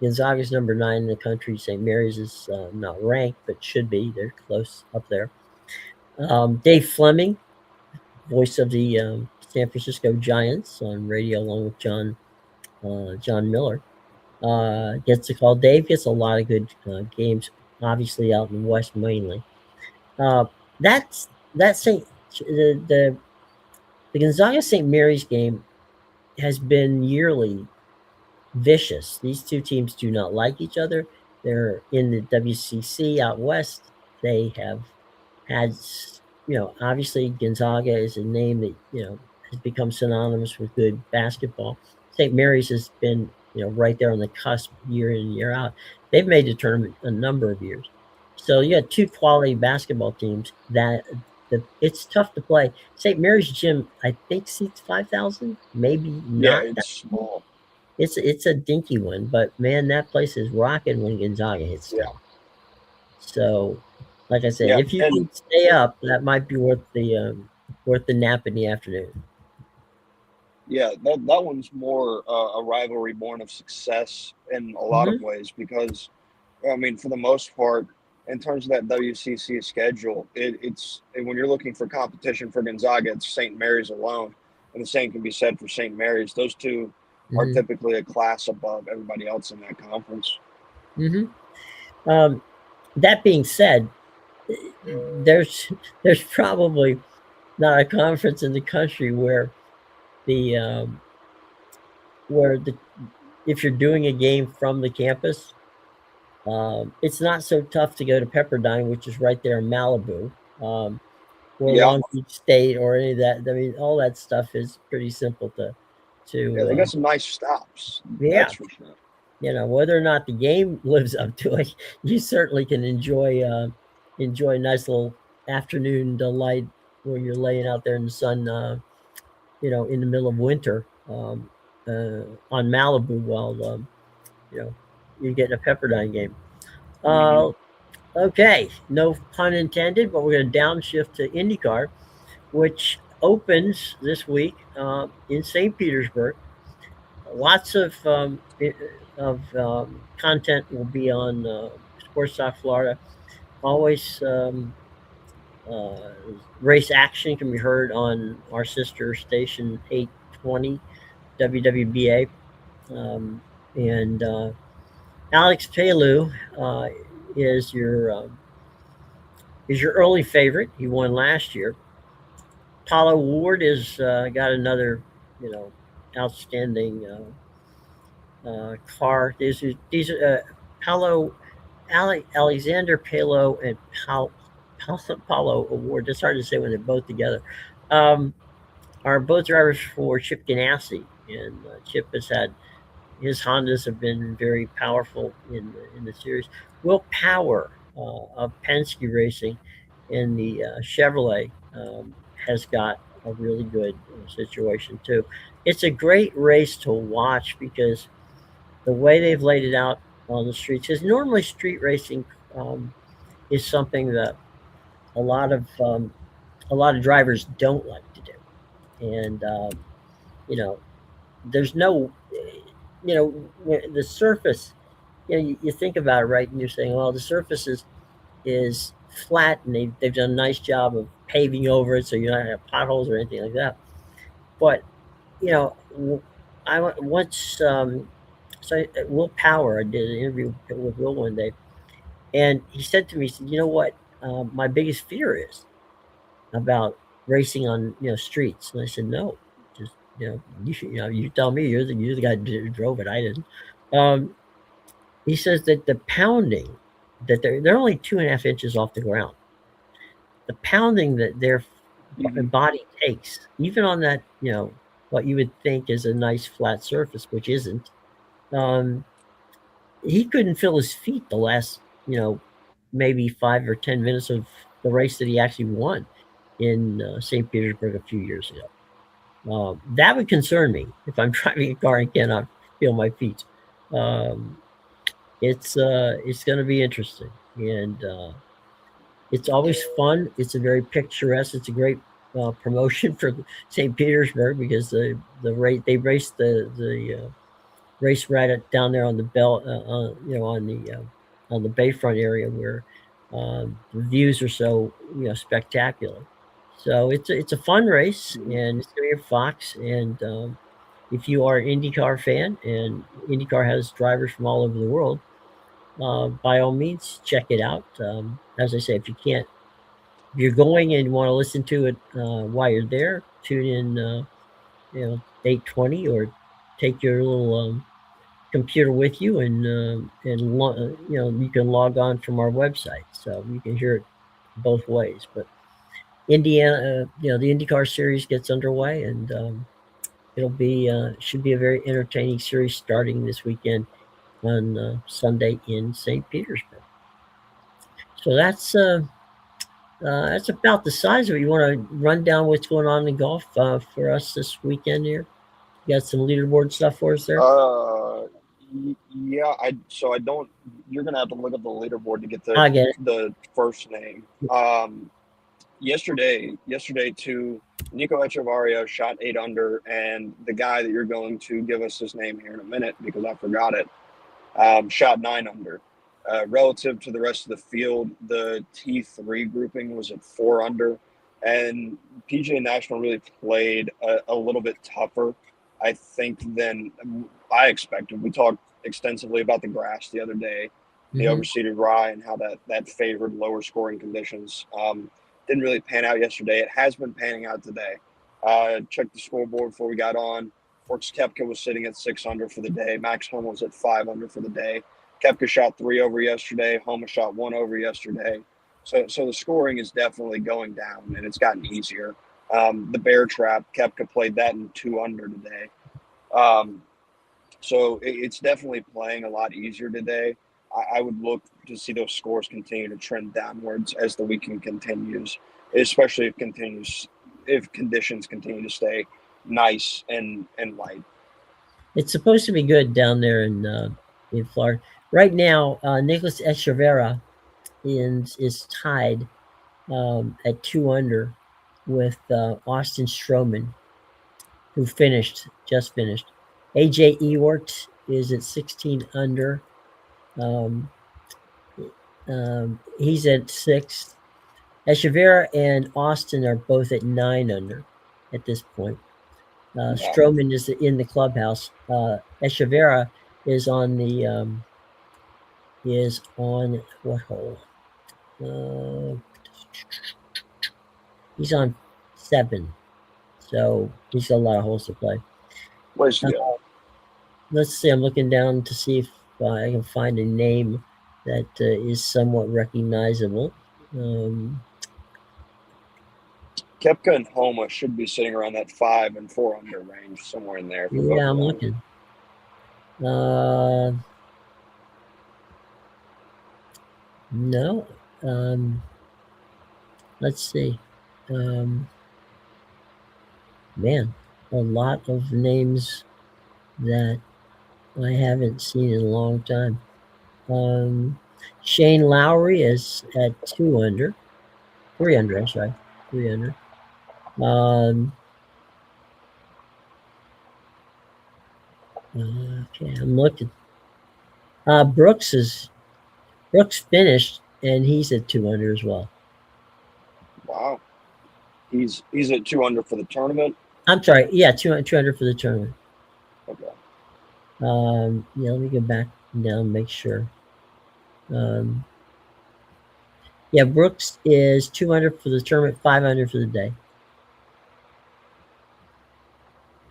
Gonzaga is number 9 in the country. St. Mary's is not ranked, but should be. They're close up there. Dave Fleming, voice of the San Francisco Giants on radio, along with John Miller, gets the call. Dave gets a lot of good games, obviously out in the West mainly. Uh, that's the Gonzaga St. Mary's game has been yearly vicious. These two teams do not like each other. They're in the WCC out west. They have had, obviously Gonzaga is a name that, has become synonymous with good basketball. St. Mary's has been, right there on the cusp year in and year out. They've made the tournament a number of years. So you got two quality basketball teams that it's tough to play. St. Mary's gym, I think, seats 5,000, maybe Yeah, not. it's small. It's a dinky one, but man, that place is rocking when Gonzaga hits Yeah, town. So, like I said, yeah, if you and can stay up, that might be worth the nap in the afternoon. yeah, that one's more a rivalry born of success in a lot of Hmm. ways because, I mean, for the most part, in terms of that WCC schedule, when you're looking for competition for Gonzaga, it's St. Mary's alone, and the same can be said for St. Mary's. Those two are Hmm. typically a class above everybody else in that conference. Hmm. Um, that being said, there's there's probably not a conference in the country the um, where the if you're doing a game from the campus, it's not so tough to go to Pepperdine, which is right there in Malibu, or Yeah, Long Beach State, or any of that. I mean, all that stuff is pretty simple yeah, to they got some nice stops. yeah. That's for sure. whether or not the game lives up to it, you certainly can enjoy a nice little afternoon delight when you're laying out there in the sun, in the middle of winter, on Malibu while you know you're getting a Pepperdine game. Mhm. Uh, okay, no pun intended, but we're going to downshift to IndyCar, which opens this week in St. Petersburg. Lots of content will be on Sports Talk Florida. Always uh, race action can be heard on our sister station 820 WWBA. Um, and Alex Palou is your early favorite. He won last year. Paulo Ward has got another, you know, outstanding car. These Paulo Alexander Palo and Paulo Award. It's hard to say when they're both together. Um, are both drivers for Chip Ganassi, and Chip has had his Hondas have been very powerful in the series. Will Power of Penske Racing in the Chevrolet has got a really good situation too. It's a great race to watch because the way they've laid it out on the streets. Because normally street racing is something that a lot of um, a lot of drivers don't like to do, and you know, there's no, the surface. You think about it, right? And you're saying, well, the surface is flat, and they've done a nice job of paving over it, so you're not gonna have potholes or anything like that. But you know, once Will Power, I did an interview with Will one day, and he said to me, he said, "You know what? My biggest fear is about racing on streets." And I said, "No, just you tell me. You're the guy who drove it. I didn't." Um, he says that the pounding that they're only 2.5 inches off the ground. The pounding that their Mhm. body takes, even on that, what you would think is a nice flat surface, which isn't. Um, he couldn't feel his feet the last, maybe 5 or 10 minutes of the race that he actually won in St. Petersburg a few years ago. That would concern me if I'm driving a car and cannot feel my feet. Um, it's going to be interesting, and it's always fun. It's a very picturesque. It's a great promotion for St. Petersburg because the rate they race the race down there on the belt, on the bayfront area where the views are so spectacular. So it's a fun race, Mhm. and it's going to be a Fox. And if you are an IndyCar fan, and IndyCar has drivers from all over the world, by all means check it out. As I say, if you're going and want to listen to it while you're there, tune in, 8:20, or take your little computer with you, and you can log on from our website, so you can hear it both ways. But Indiana, the IndyCar series gets underway, and should be a very entertaining series starting this weekend on Sunday in St. Petersburg. So that's about the size of it. You want to run down what's going on in golf for us this weekend here? You got some leaderboard stuff for us there? Uh, yeah. I don't. You're gonna have to look up the leaderboard to get the I get it. first name. Yesterday too, Nico Echevarria shot 8 under, and the guy that you're going to give us his name here in a minute because I forgot it, shot 9 under. Relative to the rest of the field, the T3 grouping was at 4 under, and PGA National really played a little bit tougher, I think, than I expected. We talked extensively about the grass the other day, the Hmm. overseeded rye, and how that favored lower scoring conditions. Didn't really pan out yesterday. It has been panning out today. Checked the scoreboard before we got on. Brooks Koepka was sitting at 6 under for the day. Max Homa was at 5 under for the day. Koepka shot 3 over yesterday. Homa shot 1 over yesterday. So the scoring is definitely going down, and it's gotten easier. The bear trap, Koepka played that in 2 under today. Um, So it's definitely playing a lot easier today. I would look to see those scores continue to trend downwards as the weekend continues, especially if conditions continue to stay nice and light. It's supposed to be good down there in Florida right now. Nicholas Echeverria is tied at 2 under with Austin Stroman, who just finished. AJ Ewart is at 16 under. Um, he's at six. Echeverria and Austin are both at 9 under at this point. Yeah. Stroman is in the clubhouse. Echeverria is on what hole? Uh, he's on 7, so he's got a lot of holes to play. Ways to Uh, go. let's see. I'm looking down to see if I can find a name that is somewhat recognizable. Kepka and Homa should be sitting around that 5 and 4 under range, somewhere in there for both Yeah, of I'm them. looking. Uh, no. Let's see. Um, man, a lot of names that I haven't seen in a long time. Um, Shane Lowry is at 2 under, 3 under. I'm sorry, 3 under. Um, okay, I'm looking. Brooks finished, and he's at 2 under as well. Wow. He's at 2 under for the tournament. I'm sorry, yeah, 200 for the tournament. Okay. Yeah, let me go back down and make sure. Um, yeah, Brooks is 200 for the tournament, 500 for the day,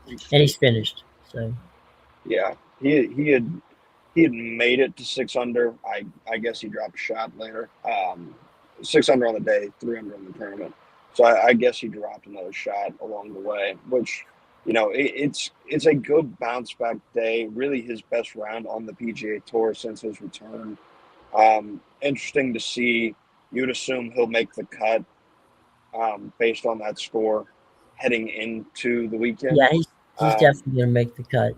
and he's finished. So Yeah. He had made it to 6 under. I guess he dropped a shot later. 6 under on the day, 3 under on the tournament. So I guess he dropped another shot along the way, which it's a good bounce back day. Really, his best round on the PGA Tour since his return. Interesting to see. You'd assume he'll make the cut based on that score heading into the weekend. yeah, he's Um, definitely gonna make the cut.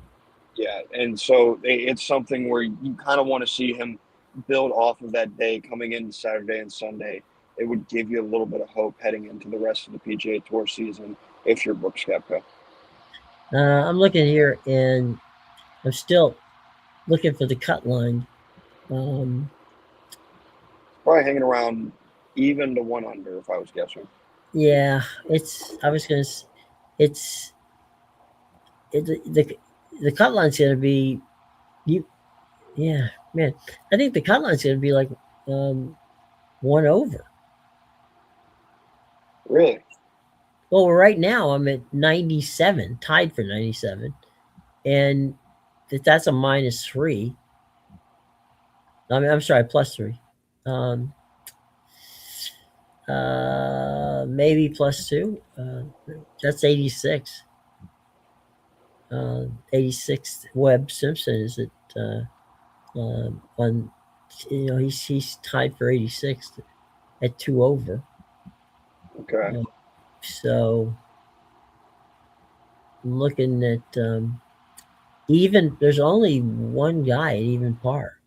yeah, and so it's something where you kind of want to see him build off of that day coming into Saturday and Sunday. It would give you a little bit of hope heading into the rest of the PGA Tour season if you're Brooks Koepka. I'm looking here, and I'm still looking for the cut line. Um, Probably hanging around even to 1 under if I was guessing. yeah, it's. I was gonna. It's it, the cut line's gonna be you. Yeah, man. I think the cut line's gonna be like um, 1 over. Really? Well, right now I'm at 97, tied for 97, and if that's a -3. I mean, I'm sorry, +3. Um, maybe +2. That's 86. 86. Webb Simpson is at on. He's tied for 86 at 2 over. Okay. Uh, so I'm looking at even. There's only one guy at even par.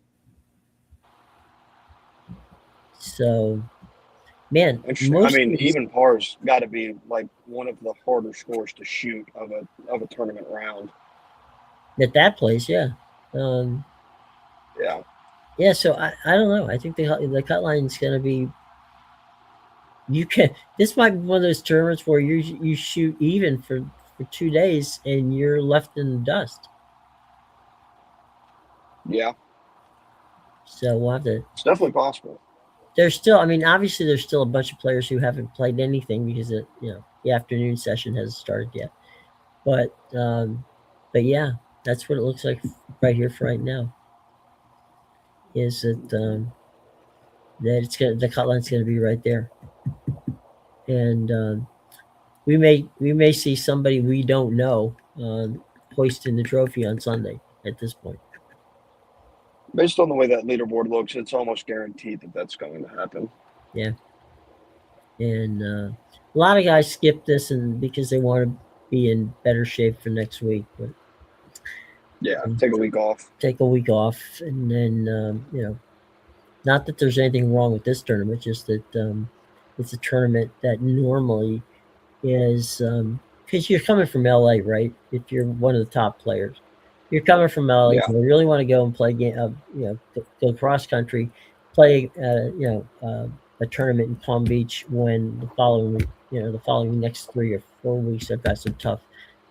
So man, Interesting. I most mean, of these even par's got to be like one of the harder scores to shoot of a tournament round. at that place, yeah. Um, Yeah. yeah, so I don't know. I think the cut line is going to be you can. This might be one of those tournaments where you shoot even for 2 days and you're left in the dust. Yeah. So we'll have to. It's definitely possible. There's still. I mean, obviously, there's still a bunch of players who haven't played anything because the afternoon session hasn't started yet. But yeah, that's what it looks like right here for right now. Is that the cut line's gonna be right there, and we may see somebody we don't know hoisting the trophy on Sunday. at this point. Based on the way that leaderboard looks, it's almost guaranteed that that's going to happen. Yeah. And a lot of guys skip this and because they want to be in better shape for next week. But Yeah, take a week off. take a week off, and then not that there's anything wrong with this tournament, just that it's a tournament that normally is because you're coming from LA, right? If you're one of the top players, you're coming from LA. Yeah. You really want to go and play game, go cross country, play, a tournament in Palm Beach when the following next 3 or 4 weeks, I've got some tough,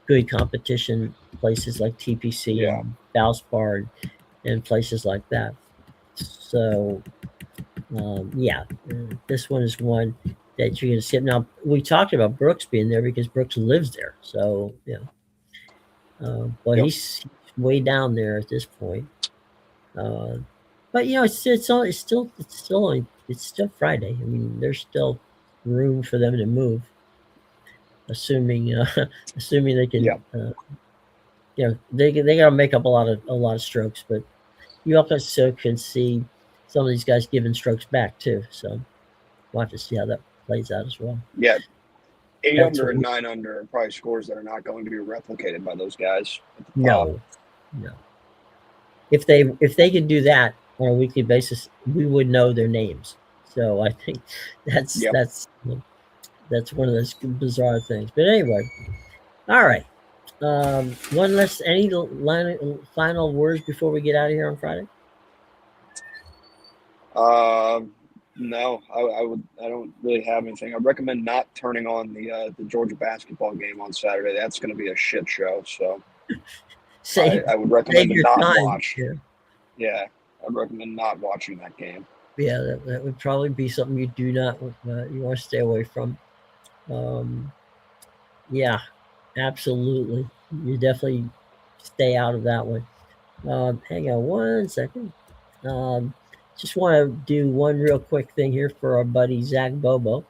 good competition places like TPC Yeah. and Valspar and places like that. So this one is one that you're going to skip. Now we talked about Brooks being there because Brooks lives there, so but Yep. he's way down there at this point. But it's still Friday. I mean, there's still room for them to move, assuming assuming they can. Yeah. They got to make up a lot of strokes, but you also can see some of these guys giving strokes back too. So we'll have to see how that plays out as well. Yeah. 8 That's under what and 9 under are probably scores that are not going to be replicated by those guys at the top. No. If they could do that on a weekly basis, we would know their names. So I think that's one of those bizarre things. But anyway, all right. Any final words before we get out of here on Friday? No, I don't really have anything. I recommend not turning on the Georgia basketball game on Saturday. That's going to be a shit show. So I would recommend to not watch. Yeah, I'd recommend not watching that game. Yeah, that would probably be something you do not you want to stay away from. Yeah, absolutely. You definitely stay out of that one. Hang on one second. Just want to do one real quick thing here for our buddy Zach Bobo.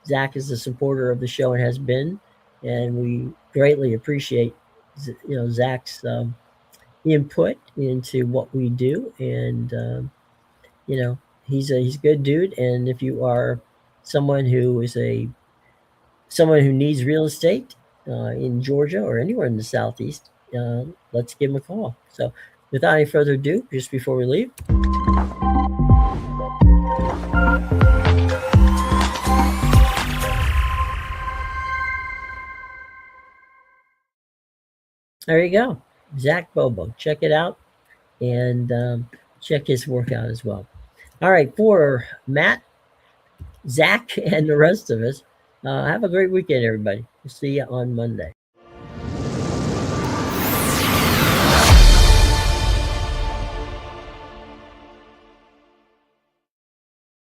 Zach is a supporter of the show and has been, and we greatly appreciate Zach's input into what we do. And he's a good dude. And if you are someone who needs real estate in Georgia or anywhere in the Southeast, let's give him a call. So without any further ado, just before we leave, there you go. Zach Bobo. Check it out and check his work out as well. All right, for Matt, Zach, and the rest of us, have a great weekend, everybody. We'll see you on Monday.